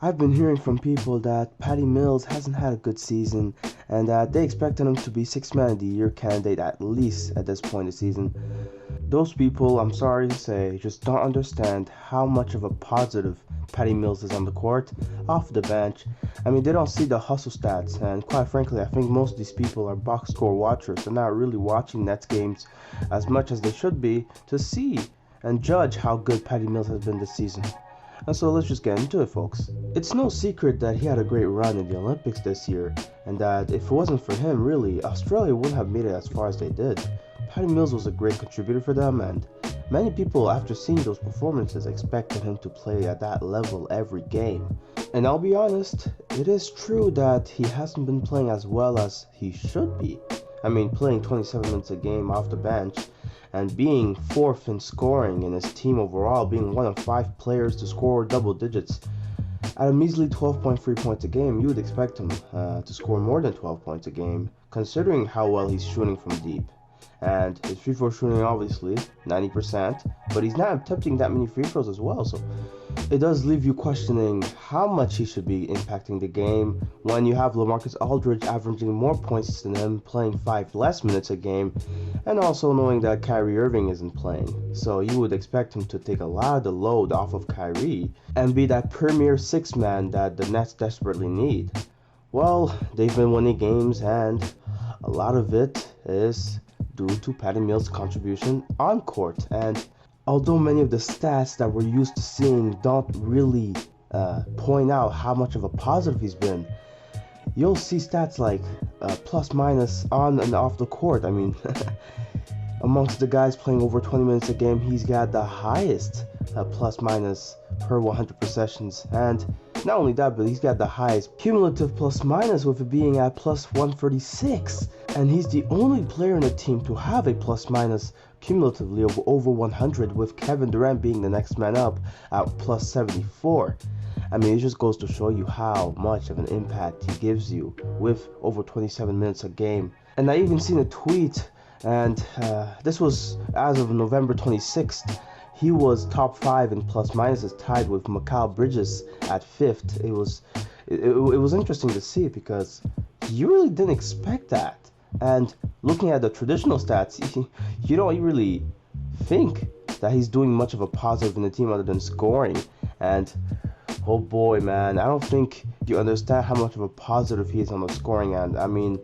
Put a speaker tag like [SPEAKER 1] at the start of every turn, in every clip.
[SPEAKER 1] I've been hearing from people that Patty Mills hasn't had a good season and that they expected him to be Sixth Man of the Year candidate at least at this point in the season. Those people, I'm sorry to say, just don't understand how much of a positive Patty Mills is on the court, off the bench. I mean, they don't see the hustle stats, and quite frankly, I think most of these people are box score watchers. They're not really watching Nets games as much as they should be to see and judge how good Patty Mills has been this season. And so let's just get into it, folks. It's no secret that he had a great run in the Olympics this year, and that if it wasn't for him, really, Australia wouldn't have made it as far as they did. Patty Mills was a great contributor for them, and many people, after seeing those performances, expected him to play at that level every game. And I'll be honest, it is true that he hasn't been playing as well as he should be. I mean, playing 27 minutes a game off the bench and being fourth in scoring in his team overall, being one of 5 players to score double digits. At a measly 12.3 points a game, you would expect him to score more than 12 points a game, considering how well he's shooting from deep. And his free throw shooting, obviously, 90%, but he's not attempting that many free throws as well, so it does leave you questioning how much he should be impacting the game when you have LaMarcus Aldridge averaging more points than him, playing 5 less minutes a game, and also knowing that Kyrie Irving isn't playing. So you would expect him to take a lot of the load off of Kyrie and be that premier sixth man that the Nets desperately need. Well, they've been winning games, and a lot of it is due to Patty Mills' contribution on court. And although many of the stats that we're used to seeing don't really point out how much of a positive he's been, you'll see stats like plus minus on and off the court. I mean, amongst the guys playing over 20 minutes a game, he's got the highest plus minus per 100 possessions. And not only that, but he's got the highest cumulative plus minus, with it being at plus 136. And he's the only player in the team to have a plus minus cumulatively of over 100, with Kevin Durant being the next man up at plus 74. I mean, it just goes to show you how much of an impact he gives you with over 27 minutes a game. And I even seen a tweet, and this was as of November 26th. He was top 5 in plus minuses, tied with Mikal Bridges at 5th. It was interesting to see, because you really didn't expect that. And looking at the traditional stats, you don't really think that he's doing much of a positive in the team other than scoring. And oh boy, man, I don't think you understand how much of a positive he is on the scoring end. I mean,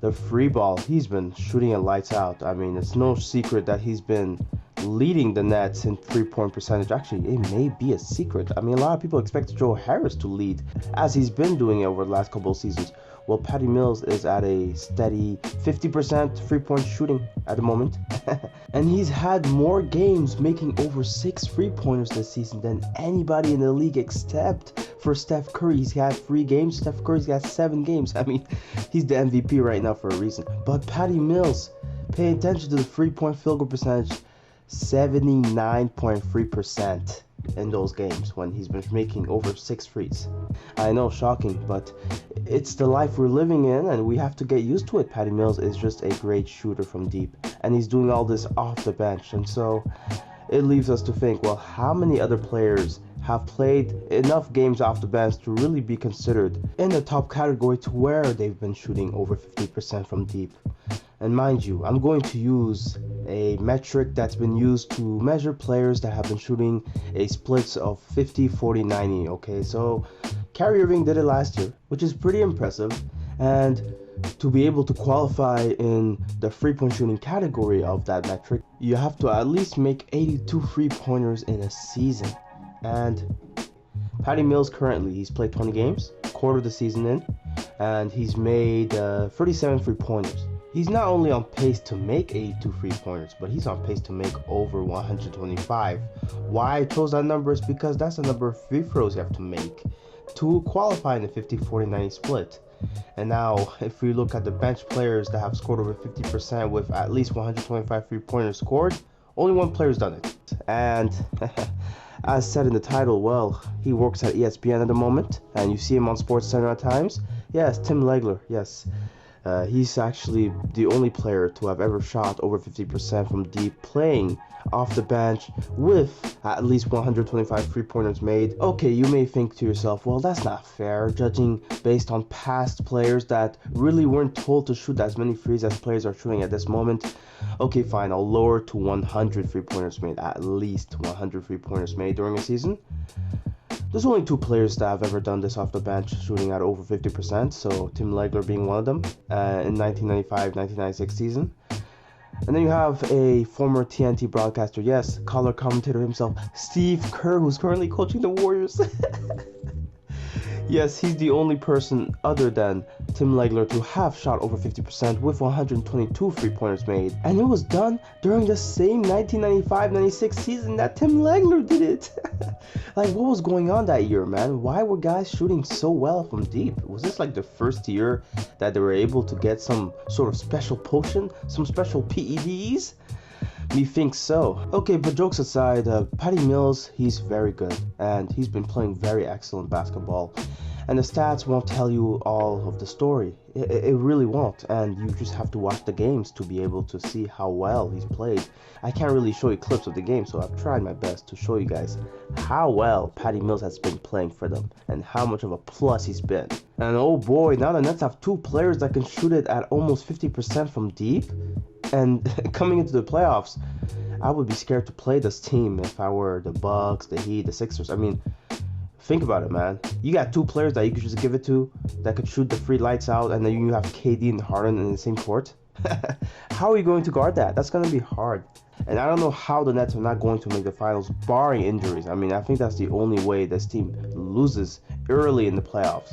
[SPEAKER 1] the free ball, he's been shooting it lights out. I mean, it's no secret that he's been leading the Nets in 3-point percentage. Actually, it may be a secret. I mean, a lot of people expect Joe Harris to lead, as he's been doing it over the last couple of seasons. Well, Patty Mills is at a steady 50% 3-point shooting at the moment. And he's had more games making over 6 3-pointers this season than anybody in the league except for Steph Curry. He's had 3 games. Steph Curry's got 7 games. I mean, he's the MVP right now for a reason. But Patty Mills, pay attention to the 3-point field goal percentage, 79.3% in those games when he's been making over 6 threes. I know, shocking, but it's the life we're living in, and we have to get used to it. Patty Mills is just a great shooter from deep, and he's doing all this off the bench. And so it leaves us to think, well, how many other players have played enough games off the bench to really be considered in the top category to where they've been shooting over 50% from deep? And mind you, I'm going to use a metric that's been used to measure players that have been shooting a splits of 50, 40, 90. Okay, so Kyrie Irving did it last year, which is pretty impressive. And to be able to qualify in the 3-point shooting category of that metric, you have to at least make 82 3-pointers in a season. And Patty Mills currently, he's played 20 games, quarter of the season in, and he's made 37 3-pointers. He's not only on pace to make 82 3-pointers, but he's on pace to make over 125. Why I chose that number is because that's the number of free throws you have to make to qualify in the 50, 40, 90 split. And now, if we look at the bench players that have scored over 50% with at least 125 3-pointers scored, only one player's done it. And as said in the title, well, he works at ESPN at the moment, and you see him on SportsCenter at times. Yes, Tim Legler, yes. He's actually the only player to have ever shot over 50% from deep playing off the bench with at least 125 3-pointers made. Okay, you may think to yourself, well, that's not fair, judging based on past players that really weren't told to shoot as many threes as players are shooting at this moment. Okay, fine, I'll lower to 100 3-pointers made, at least 100 3-pointers made during a season. There's only two players that have ever done this off the bench, shooting at over 50%, so Tim Legler being one of them in 1995-1996 season. And then you have a former TNT broadcaster, yes, color commentator himself, Steve Kerr, who's currently coaching the Warriors. Yes, he's the only person other than Tim Legler to have shot over 50% with 122 3-pointers made. And it was done during the same 1995-96 season that Tim Legler did it. Like, what was going on that year, man? Why were guys shooting so well from deep? Was this like the first year that they were able to get some sort of special potion? Some special PEDs? Methinks so. Okay, but jokes aside, Patty Mills, he's very good, and he's been playing very excellent basketball. And the stats won't tell you all of the story. It really won't, and you just have to watch the games to be able to see how well he's played. I can't really show you clips of the game, so I've tried my best to show you guys how well Patty Mills has been playing for them, and how much of a plus he's been. And oh boy, now the Nets have two players that can shoot it at almost 50% from deep. And coming into the playoffs, I would be scared to play this team if I were the Bucks, the Heat, the Sixers. I mean, think about it, man. You got two players that you could just give it to that could shoot the free lights out, and then you have KD and Harden in the same court. How are you going to guard that? That's going to be hard. And I don't know how the Nets are not going to make the finals, barring injuries. I mean, I think that's the only way this team loses early in the playoffs.